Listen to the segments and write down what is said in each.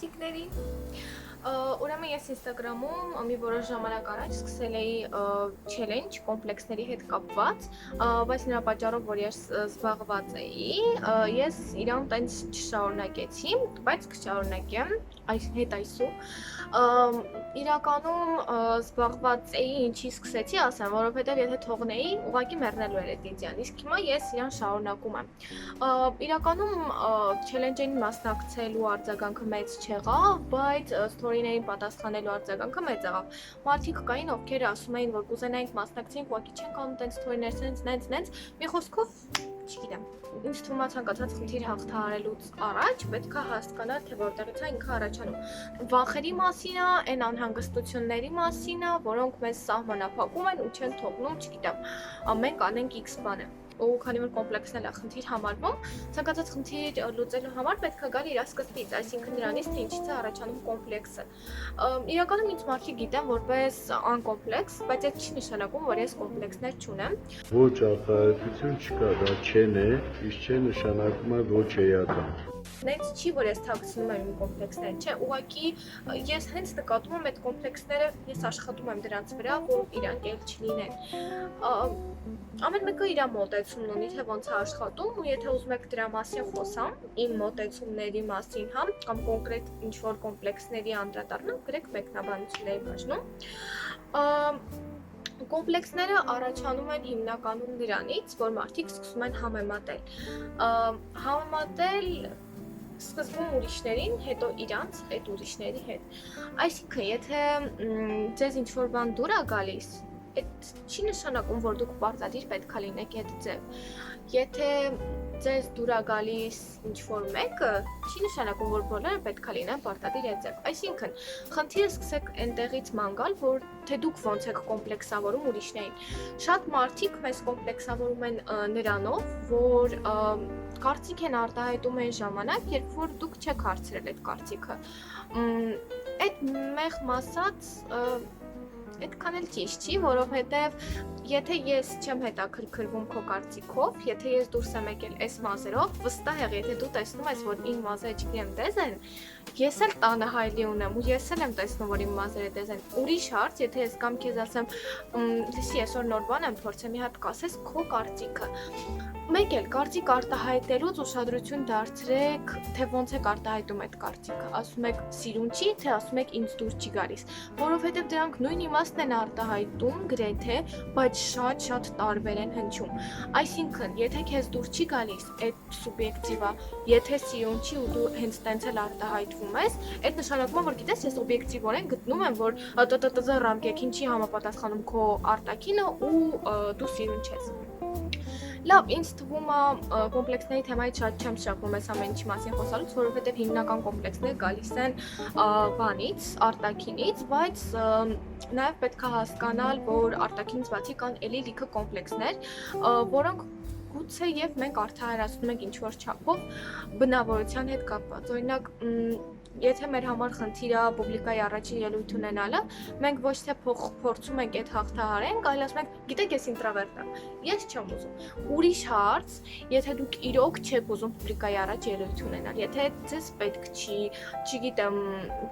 մարդիկների Ուրեմն ես Instagram-ում մի որոշ ժամանակ առաջ սկսել էի challenge կոմպլեքսների հետ կապված, բայց նրա պատճառով, որ ես զբաղված էի, ես իրան տենց չշարունակեցի, բայց կշարունակեմ այսու։ Իրականում զբաղված էի, ինչի սկսեցի ասեմ, որովհետև եթե թողնեի, ուղղակի մեռնելու էր այդ իդեան, իսկ հիմա ես իրան շարունակում եմ։ Իրականում challenge-ին մասնակցելու արձագանքը մեծ չեղավ, բայց story-ներին պատասխանելու արձագանքը մեծ եղավ։ Մարդիկ կային, ովքեր ասում էին, որ կուզենայինք մասնակցենք, ուղղակի չենք անում տենց story-ներ, նենց, մի խոսքով, չգիտեմ։ Ինձ թվում է ցանկացած խնդիր հաղթահարելուց առաջ պետք է հասկանալ, թե որտեղից է ինքը առաջանում։ Վախերի մասին է, այն անհանգստությունների մասին է, որոնք մեզ սահմանափակում են ու չեն թողնում, չգիտեմ, մենք անենք X բանը։ Ու քանի որ կոմպլեքսն էլ է խնդիր համարվում, ցանկացած խնդիր լուծելու համար պետք է գալ իր սկզբից, այսինքն նրանից, թե ինչից է առաջանում կոմպլեքսը։ Իրականում ինձ մարդիկ գիտեն որպես անկոմպլեքս, բայց այդ չի նշանակում, որ ես կոմպլեքսներ չունեմ։ Ոչ արտահայտություն չկա, դա չեն է, իսկ չէ նշանակում է ոչ էական։ Նենց չի, որ ես թաքցնում եմ իմ կոմպլեքսները, չէ, ուղղակի ես հենց նկատում եմ այդ կոմպլեքսները, ես աշխատում եմ դրանց վրա, որ իրանք էլ չլինեն։ Ամեն մեկը իր մոտեցումն ունի, թե ոնց է աշխատում, ու եթե ուզում եք դրա մասին խոսամ, իմ մոտեցումների մասին, հա, կամ կոնկրետ ինչ-որ կոմպլեքսների անդրադառնամ, գրեք մեկնաբանությունների բաժնում։ Կոմպլեքսները առաջանում են հիմնականում նրանից, որ մարդիկ սկսում են համեմատել սկզբում ուրիշներին, հետո իրանց այդ ուրիշների հետ։ Այսինքն, եթե ձեզ ինչ-որ բան դուր է գալիս, այդ չի նշանակում, որ դուք պարտադիր պետք է լինեք այդ ձև։ Եթե ձեզ դուր է գալիս ինչ-որ մեկը, չի նշանակում, որ բոլորը պետք է լինեն պարտադիր այդ ձև։ Այսինքն, խնդիրը սկսեք այնտեղից ման գալ, որ թե դուք ոնց եք կոմպլեքսավորում ուրիշներին։ Շատ մարդիկ մեզ կոմպլեքսավորում են նրանով, որ կարծիք են արտահայտում այն ժամանակ, երբ որ դուք չեք հարցրել այդ կարծիքը։ Այդ մեղմ ասած այդքան էլ ճիշտ չի, որովհետև եթե ես չեմ հետաքրքրվում քո կարծիքով, եթե ես դուրս եմ եկել այս մազերով, վստահ եղի, եթե դու տեսնում ես, որ իմ մազերը չգիտեմ դեզ են, ես էլ տանը հայլի ունեմ ու ես էլ եմ տեսնում, որ իմ մազերը դեզ են։ Ուրիշ հարց, եթե ես կամ քեզ ասեմ, լսի, այսօր նոր բան եմ փորձել, մի հատ կասես քո կարծիքը։ Մեկ էլ կարծիք արտահայտելուց ուշադրություն դարձրեք, թե ոնց եք արտահայտում այդ կարծիքը։ Ասում եք սիրուն չի, թե ասում եք ինձ դուր չի գալիս, որովհետև դրանք նույն իմաստն են արտահայտում գրեթե, բայց շատ տարբեր են հնչում։ Այսինքն, եթե քեզ դուր չի գալիս, այդ սուբյեկտիվ է, եթե սիրուն չի ու դու հենց տենց էլ արտահայտվում ես, այդ նշանակում է, որ գիտես, ես օբյեկտիվորեն գտնում եմ, որ ՏՏՏԶ ռամկեքին չի համապատասխանում քո արտաքինը ու դու սիրուն չես։ Լավ, ինձ թվում է կոմպլեքսների թեմայից շատ չեմ շփվում այս ամեն ինչի մասին խոսալուց, որովհետև հիմնական կոմպլեքսները գալիս են բանից, արտաքինից, բայց նաև պետք է հասկանալ, որ արտաքինից բացի կան էլի լիքը կոմպլեքսներ, որոնք գուցե եւ մենք արդարացնում ենք ինչ-որ չափով բնավորության հետ կապված։ Օրինակ, եթե մեր համար խնդիրը պուբլիկայի առաջին ելույթ ունենալը, մենք ոչ թե փորձում ենք այդ հաղթահարենք, այլ ասում ենք, գիտեք, ես ինտրովերտ եմ, ես չեմ ուզում։ Ուրիշ հարց, եթե դուք իրոք չեք ուզում պուբլիկայի առաջ ելույթ ունենալ, եթե ձեզ պետք չի, չգիտեմ,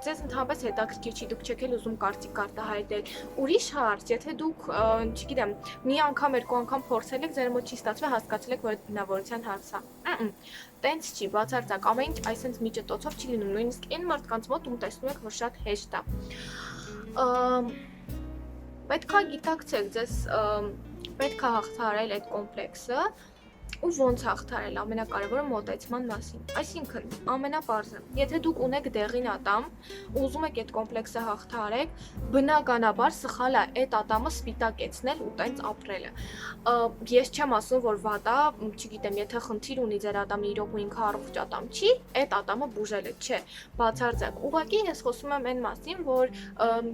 ձեզ ընդհանրապես հետաքրքիր չի, դուք չեք էլ ուզում կարծիք արտահայտել։ Ուրիշ հարց, եթե դուք, չգիտեմ, մի անգամ, երկու անգամ փորձել եք, ձեր մոտ չի ստացվել, հասկացել եք, որ այդ բնավորության հարց է։ Տենց չի, բացարձակ, ամեն ինչ այսպես միջտոցով չի լինում, նույնիսկ այն մարդկանց մոտ ում տեսնում եք, որ շատ հեշտ է։ Պետք է գիտակցեք, ձեզ պետք է հաղթահարել այդ կոմպլեքսը ու ոնց հաղթահարել, ամենակարևորը մոտեցման մասին։ Այսինքն, ամենապարզը, եթե դուք ունեք դեղին ատամ, ուզում եք այդ կոմպլեքսը հաղթահարեք, բնականաբար սխալ է այդ ատամը սպիտակեցնել ու տենց ապրելը։ Ես չեմ ասում, որ վատ է, չգիտեմ, եթե խնդիր ունի ձեր ատամը իրոք ու ինքը առողջ ատամ չի, այդ ատամը բուժելը չէ, բացարձակ։ Ուղղակի ես խոսում եմ այն մասին, որ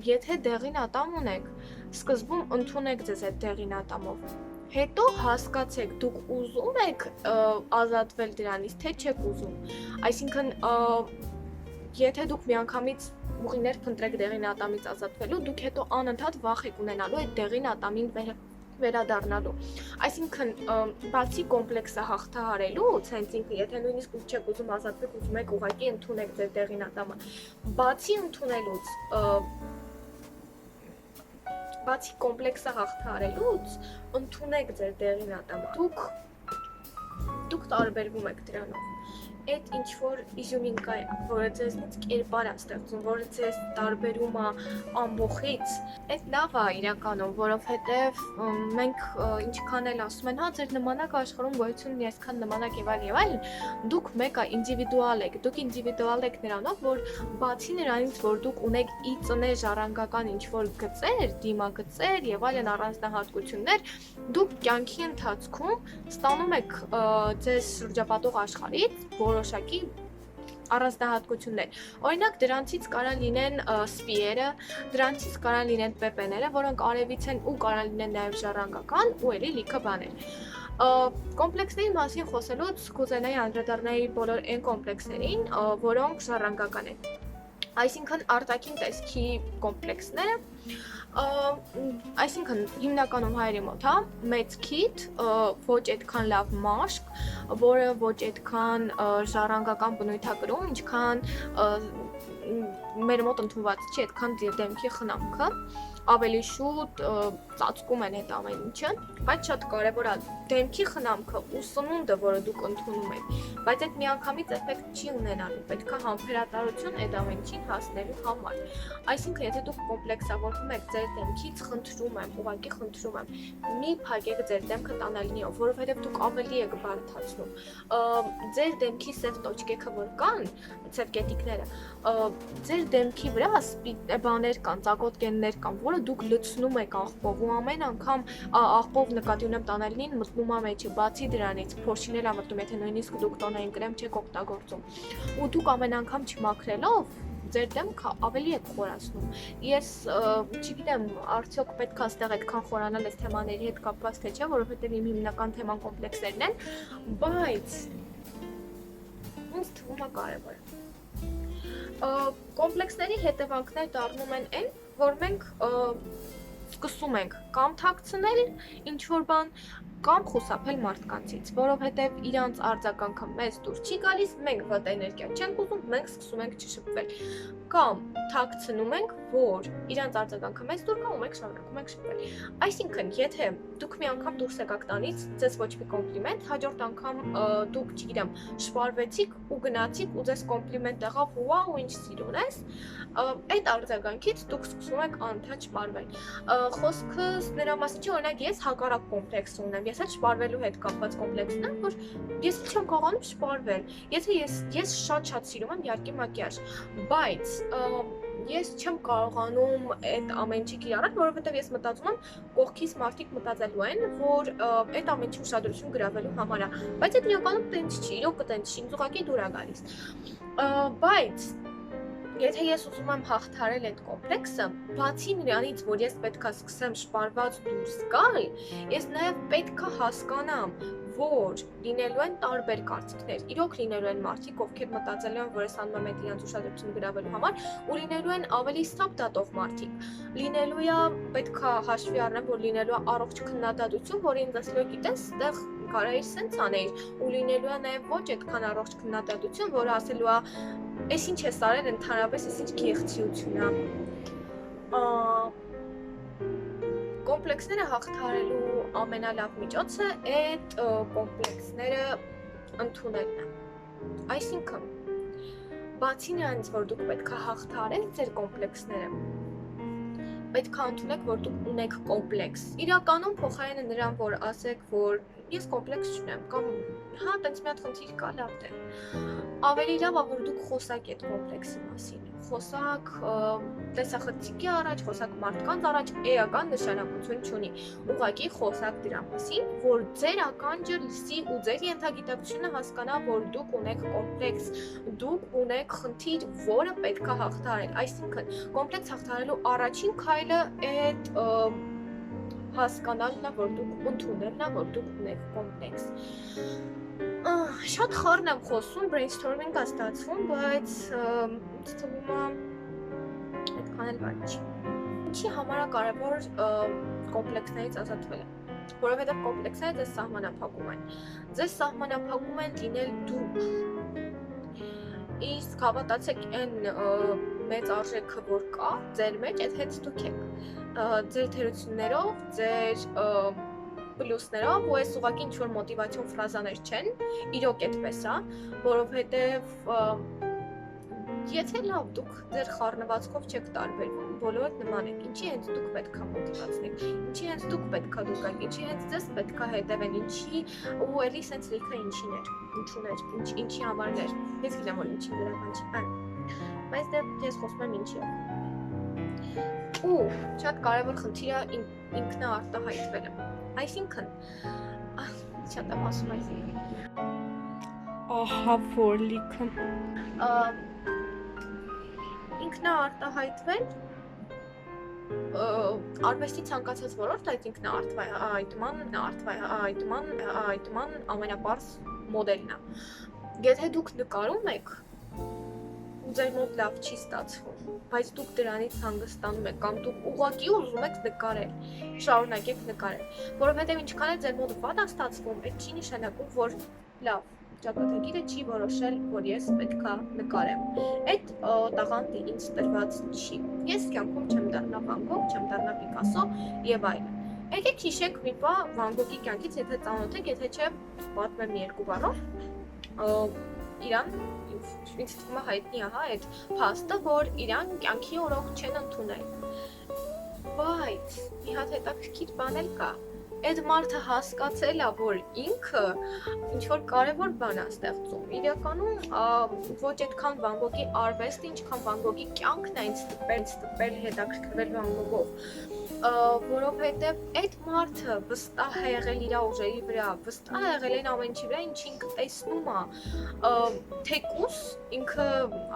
եթե դեղին ատամ ունեք, սկզբում ընդունեք ձեզ այդ դեղին ատամով։ Հետո հասկացեք, դուք ուզում եք ազատվել դրանից, թե չեք ուզում։ Այսինքն, եթե դուք միանգամից ուղիներ փնտրեք դեղին ատամից ազատվելու, դուք հետո անընդհատ վախ եք ունենալու այդ դեղին ատամին վերադառնալու։ Այսինքն, բացի կոմպլեքսը հաղթահարելուց, հենց ինքը, եթե նույնիսկ չեք ուզում ազատվեք, ուզում եք ուղղակի ընդունեք ձեր տեղին ատամը, բացի ընդունելուց, բացի կոմպլեքսը հաղթահարելուց, ընդունեք ձեր տեղին ատամը։ Դուք տարբերվում եք դրանով։ Այդ ինչ որ իզյումինկա է, որը ձեզնից կերպար է ստեղծում, որը ձեզ տարբերում է ամբողից, այդ լավ է իրականում, որովհետև մենք ինչքան էլ ասում են, հա ձեր նմանակ աշխարհում գոյություն ունի այսքան նմանակ եւ այլն, դուք մեկը ինդիվիդուալ եք, դուք ինդիվիդուալ եք նրանով, որ բացի նրանից, որ դուք ունեք ի ծնե ժառանգական ինչ որ գծեր, դիմագծեր եւ այլն առանձնահատկություններ, դուք կյանքի ընթացքում ստանում եք ձեզ շրջապատող աշխարհից որոշակի առանձնահատկություններ։ Օրինակ դրանցից կարող լինեն սպիերը, դրանցից կարող լինեն պեպեները, որոնք արևից են ու կարող լինեն նաև ժառանգական ու էլի լիքը բաներ։ Կոմպլեքսների մասին խոսելուց կուզենայի անդրադառնալ բոլոր այն կոմպլեքսներին, որոնք ժառանգական են։ Այսինքն արտաքին տեսքի կոմպլեքսները, այսինքն հիմնականում հայերի մոտ, հա, մեծ քիթ, ոչ այդքան լավ մաշկ, որը ոչ այդքան ժառանգական բնույթակրում, ինչքան մեր մոտ ընդունված չի այդքան դեմքի խնամքը, ավելի շուտ ծածկում են այդ ամեն ինչը, բայց շատ կարևոր է դեմքի խնամքը ու սնունդը, որը դուք ընդունում եք, բայց այդ միանգամից էֆեկտ չի ունենալու, պետք է համբերատարություն այդ ամեն ինչին հասնելու համար։ Այսինքն, եթե դուք կոմպլեքսավորվում եք ձեր դեմքից, խնդրում եմ, ուղղակի խնդրում եմ, մի փակեք ձեր դեմքը տանալինիով, որովհետև դուք ավելի եք բարդացնում։ Ձեր դեմքի սև տոճկեքը որ կան, սև կետիկները, ձեր դեմքի վրա բաներ կան, ծակոտկեններ կան, որը դուք լցնում եք աղբով ու ամեն անգամ աղբով նկատի ունեմ տանալինին մտնում է մեջը, բացի դրանից փոշին էլ մտնում, եթե նույնիսկ դուք տոնային կրեմ չեք օգտագործում ու դուք ամեն անգամ չմաքրելով ձեր դեմքը ավելի եք խորացնում։ Ես չգիտեմ, արդյոք պետք է այստեղ այդքան խորանալ այս թեմաների հետ կապված թե չէ, որովհետև իմ հիմնական թեման կոմպլեքսերն են, բայց ինձ թվում է կարևոր է։ Կոմպլեքսների հետևանքներ դառնում են այն, որ մենք սկսում ենք կամ թաքցնել ինչ որ բան, կամ խուսափել մարդկանցից, որովհետև իրանց արձագանքը մեզ դուր չի գալիս, մենք վատ էներգիա չենք ուզում, մենք սկսում ենք չշփվել, կամ թաքցնում ենք, որ իրանց արձագանքը մեզ դուր գա ու մենք շարունակում ենք շփվել։ Այսինքն, եթե դուք մի անգամ դուրս եկաք տանից, ձեզ ոչ մի կոմպլիմենտ, հաջորդ անգամ դուք, չգիտեմ, շպարվեցիք ու գնացիք ու ձեզ կոմպլիմենտ եղավ, վաու, ինչ սիրուն ես, այդ արձագանքից դուք սկսում եք անընդհատ շպարվել։ Խոսքս նրա մասին չի, օրինակ ես հակառակ կոմպլեքս ունեմ, ես այդ շպարվելու հետ կապված կոմպլեքսն եմ, որ ես չեմ կարողանում շպարվել։ Եթե ես շատ սիրում եմ իհարկե մակիաժ, բայց ես չեմ կարողանում այդ ամեն ինչի կիրառել, որովհետև ես մտածում եմ կողքից մարդիկ մտածելու են, որ այդ ամեն ինչի ուշադրություն գրավելու համար է, բայց այդ իրականում տենց չի, իրոք տենց չի, ինձ ուղղակի դուր է գալիս։ Բայց եթե ես ուզում եմ հաղթահարել այդ կոմպլեքսը, բացի նրանից, որ ես պետք է սկսեմ շպարված դուրս գալ, ես նաև պետք է հասկանամ, որ լինելու են տարբեր կարծիքներ։ Իրոք լինելու են մարդիկ, ովքեր մտածելու են, որ ես անում եմ այդ իրենց ուշադրություն գրավելու համար, ու լինելու են ավելի սթափ դատող մարդիկ։ Լինելու է, պետք է հաշվի առնեմ, որ լինելու է առողջ քննադատություն, որը ինձ ասելու է, գիտես, այդտեղ կարա իր սենց անել, ու լինելու է նաև ոչ այդքան առողջ քննադատություն, որը ասելու է, «Էս ինչ ես արել ընդհանրապես, էս ինչ գեղեցկություն է»։ Կոմպլեքսները հաղթահարելու ամենալավ միջոցը այդ կոմպլեքսները ընդունելն է։ Այսինքն, բացի նրանից, որ դուք պետք է հաղթահարեք ձեր կոմպլեքսները, պետք է ընդունեք, որ դուք ունեք կոմպլեքս։ Իրականում փոխարենը նրան, որ ասեք, որ ես կոմպլեքս չունեմ, կամ հա, տենց մի հատ խնդիր կա, լավ թե։ Ավելի լավ է, որ դուք խոսակ այդ կոմպլեքսի մասին, խոսակ տեսախցիկի առաջ, խոսակ մարդկանց առաջ, էական նշանակություն չունի, ուղղակի խոսակ դրա մասին, որ ձեր ականջը լսի ու ձեր ենթագիտակցությունը հասկանա, որ դուք ունեք կոմպլեքս, դուք ունեք խնդիր, որը պետք է հաղթահարել, այսինքն կոմպլեքս հաղթահարելու առաջին քայլը այդ հասկանալն է, որ դուք ընդունելն է, որ դուք ունեք կոմպլեքս։ Շատ խառն եմ խոսում, brainstorming-ը ստացվում, բայց ինձ թվում է այդքան էլ բան չի։ Ինչի համար է կարևոր կոմպլեքսներից ազատվելը։ որովհետև կոմպլեքսները ձեզ սահմանափակում են։ Ձեզ սահմանափակում են լինել դուք։ Իսկ հավատացեք, այն մեծ արժեքը, որ կա ձեր մեջ, այդ հենց դուք եք։ Ձեր թերություններով, ձեր պլյուսներով, ու այս ուղղակի ինչ-որ մոտիվացիոն ֆրազաներ չեն, իրոք այդպես է, որովհետև եթե լավ դուք ձեր խառնվածքով չեք տարբերվում, բոլորդ նման եք, ինչի հենց դուք պետք է մոտիվացնեք, ինչի հենց դուք պետք է դուք եք, ինչի հենց ձեզ պետք է հետևեն, ինչի ու էլի սենց լիքը ինչիներ, ինչուներ, ինչի համարներ, ես գիտեմ, որ ինչի դրական չի, բայց դե ես խոսում եմ ինչի է։ Ու շատ կարևոր խնդիրը ինքնաարտահայտվելը, այսինքն, շատ եմ ասում այսինքն, Ահա որ լիքը։ ինքնաարտահայտվել արվեստի ցանկացած ոլորտ այդ ինքնաարտահայտման ամենապարզ մոդելն է։ Եթե դուք նկարում եք ու ձեր մոտ լավ չի ստացվում, բայց դուք դրանից հանգստանում եք կամ դուք ուղղակի ուզում եք նկարել, շարունակեք նկարել, որովհետև ինչքան է ձեր մոտ վատ է ստացվում, այդ չի նշանակում, որ լավ ճակատագիրը չի որոշել, որ ես պետքա նկարեմ։ Այդ տաղանդը ինձ տրված չի։ Ես կյանքում չեմ դառնա Վան Գոգ, չեմ դառնա Պիկասո եւ այլն։ Եկեք հիշեք մի բան Վան Գոգի կյանքից, եթե ծանոթ եք, եթե չէ, պատմեմ մի երկու բառով։ Իրան ինձ թվում է հայտնի է, հա, այդ փաստը, որ իրան կյանքի օրոք չեն ընդունել։ Բայց մի հատ հետաքրքիր բան էլ կա։ Այդ մարդը հասկացել է, որ ինքը ինչ-որ կարևոր բան է ստեղծում։ Իրականում ոչ այդքան Վան Գոգի արվեստը, ինչքան Վան Գոգի կյանքն է ինձ տպել հետաքրքրվել Վան Գոգով, որովհետև այդ մարդը վստահ է եղել իր ուժերի վրա, վստահ է եղել այն ամեն ինչի վրա, ինչ ինքը տեսնում է, թեկուզ ինքը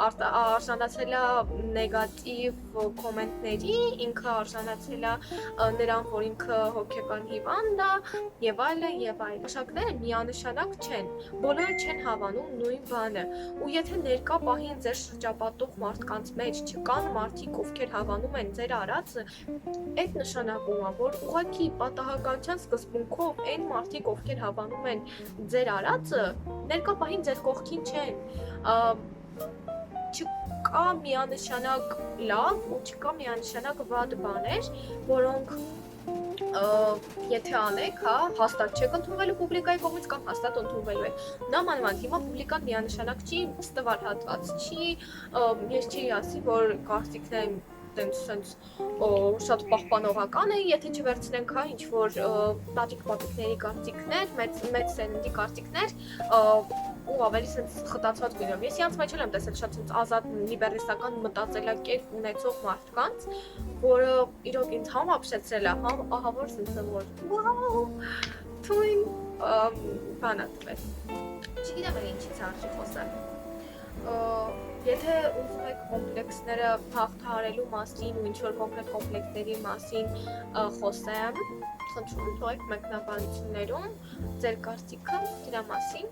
արժանացել է նեգատիվ կոմենտների, ինքը արժանացել է նրան, որ ինքը հոգեկան հիվանդ է եւ այլն եւ այլն։ Մշակները միանշանակ չեն, բոլորը չեն հավանում նույն բանը, ու եթե ներկա պահին ձեր շրջապատող մարդկանց մեջ չկան մարդիկ, ովքեր հավանում են ձեր արածը, այդ նշանակում է, որ ուղղակի պատահականության սկզբունքով այն մարդիկ, ովքեր հավանում են ձեր արածը, ներկա պահին ձեր կողքին չեն։ Չկա միանշանակ լավ ու չկա միանշանակ վատ բաներ, որոնք եթե անեք, հա, հաստատ չեք ընդունվելու պուբլիկայի կողմից կամ հաստատ ընդունվելու եք։ Նամանավանդ հիմա պուբլիկան միանշանակ չի, ստվար հատված չի, ես չի ասի, որ կարծիքներն տենց շատ պահպանողական է, եթե չվերցնենք, հա, ինչ-որ տատիկ-պատիկների կարծիքներ, մեծ սերնդի կարծիքներ, ու ավելի սենց խտացված գույնով։ Ես իրանց մեջ եմ տեսել շատ սենց ազատ լիբերալիստական մտածելակերպ ունեցող մարդկանց, որը իրոք ինձ համապշեցրել է, ահա որ սենց է, որ վաու, թույն բան է տվել։ Չգիտեմ էլ ինչից արժի խոսել։ Եթե ուզում եք կոմպլեքսները հաղթահարելու մասին ու ինչ-որ կոնկրետ կոմպլեքսների մասին խոսեմ, խնդրում թողեք մեկնաբանություններում ձեր կարծիքը դրա մասին։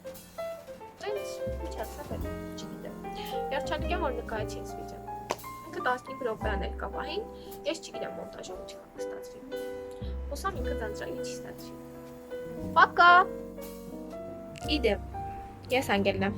Տենց միջացավ էլ, չգիտեմ։ Երջանիկ եմ, որ նկարեցի այս վիդեոն։ Ինքը 15 րոպե ներկա պահին, ես չգիտեմ մոնտաժով ինչքան կստացվի։ Հուսամ ինքը ձանձրալի չի ստացվի։ Պակա։ Իդեպ, ես Անգելն եմ։